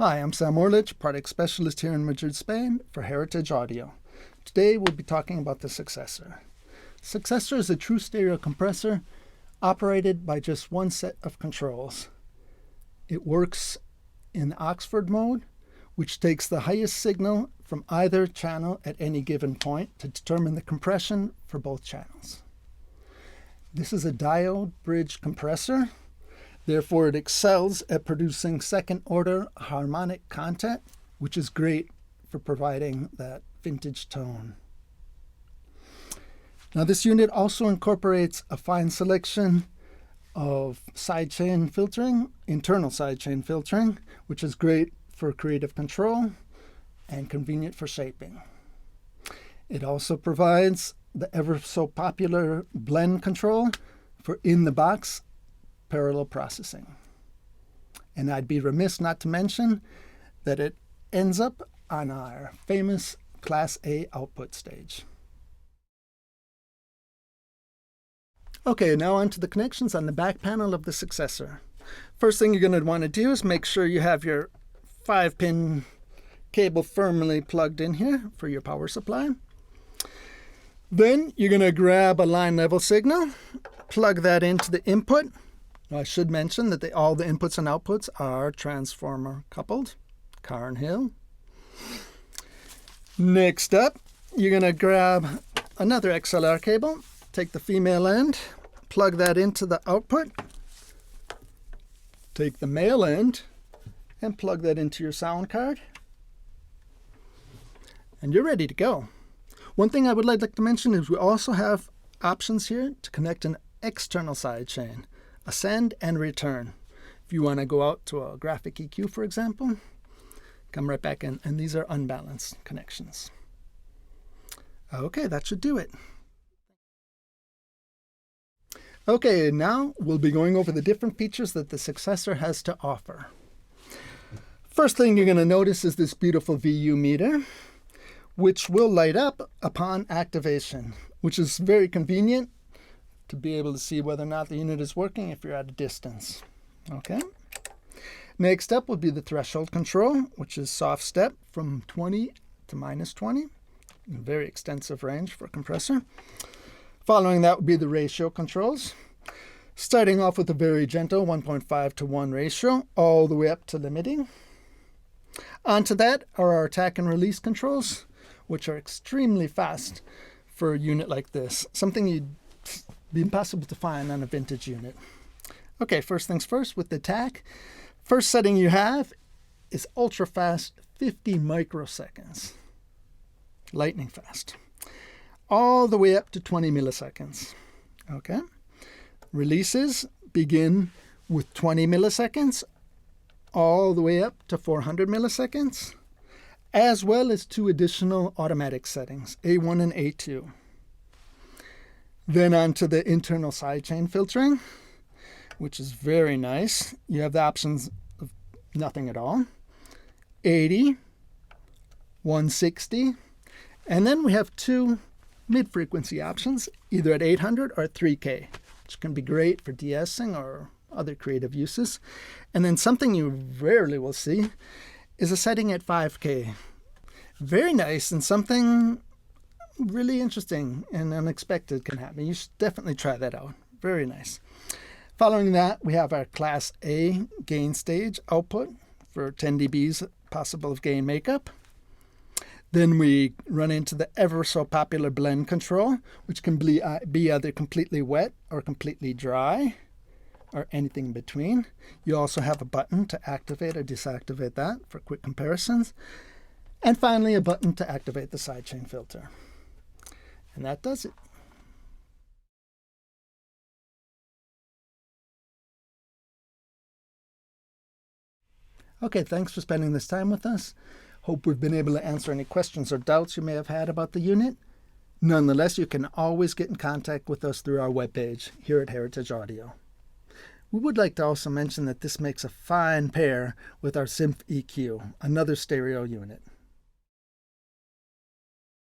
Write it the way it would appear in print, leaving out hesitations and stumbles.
Hi, I'm Sam Orlich, product specialist here in Madrid, Spain for Heritage Audio. Today we'll be talking about the Successor. Successor is a true stereo compressor operated by just one set of controls. It works in Oxford mode, which takes the highest signal from either channel at any given point to determine the compression for both channels. This is a diode-bridge compressor. Therefore, it excels at producing second-order harmonic content, which is great for providing that vintage tone. Now, this unit also incorporates a fine selection of sidechain filtering, internal sidechain filtering, which is great for creative control and convenient for shaping. It also provides the ever so popular blend control for in-the-box parallel processing. And I'd be remiss not to mention that it ends up on our famous Class A output stage. Okay, now onto the connections on the back panel of the Successor. First thing you're going to want to do is make sure you have your 5-pin cable firmly plugged in here for your power supply. Then you're going to grab a line level signal, plug that into the input. I should mention that all the inputs and outputs are transformer coupled, car and hill. Next up, you're going to grab another XLR cable, take the female end, plug that into the output, take the male end, and plug that into your sound card. And you're ready to go. One thing I would like to mention is we also have options here to connect an external sidechain. Ascend and return. If you want to go out to a graphic EQ, for example, come right back in, and these are unbalanced connections. Okay, that should do it. Okay, now we'll be going over the different features that the Successor has to offer. First thing you're going to notice is this beautiful VU meter, which will light up upon activation, which is very convenient to be able to see whether or not the unit is working if you're at a distance. Okay. Next up will be the threshold control, which is soft step from 20 to -20. A very extensive range for a compressor. Following that would be the ratio controls, starting off with a very gentle 1.5 to 1 ratio, all the way up to limiting. Onto that are our attack and release controls, which are extremely fast for a unit like this, something you'd be impossible to find on a vintage unit. Okay, first things first with the attack. First setting you have is ultra fast, 50 microseconds. Lightning fast. All the way up to 20 milliseconds. Okay. Releases begin with 20 milliseconds, all the way up to 400 milliseconds, as well as 2 additional automatic settings, A1 and A2. Then on to the internal sidechain filtering, which is very nice. You have the options of nothing at all, 80, 160, and then we have 2 mid-frequency options, either at 800 or 3K, which can be great for de-essing or other creative uses. And then something you rarely will see is a setting at 5K. Very nice, and something really interesting and unexpected can happen. You should definitely try that out. Very nice. Following that, we have our Class A gain stage output for 10 dBs possible of gain makeup. Then we run into the ever so popular blend control, which can be either completely wet or completely dry, or anything in between. You also have a button to activate or deactivate that for quick comparisons. And finally, a button to activate the sidechain filter. And that does it. Okay, thanks for spending this time with us. Hope we've been able to answer any questions or doubts you may have had about the unit. Nonetheless, you can always get in contact with us through our webpage here at Heritage Audio. We would like to also mention that this makes a fine pair with our Synth EQ, another stereo unit.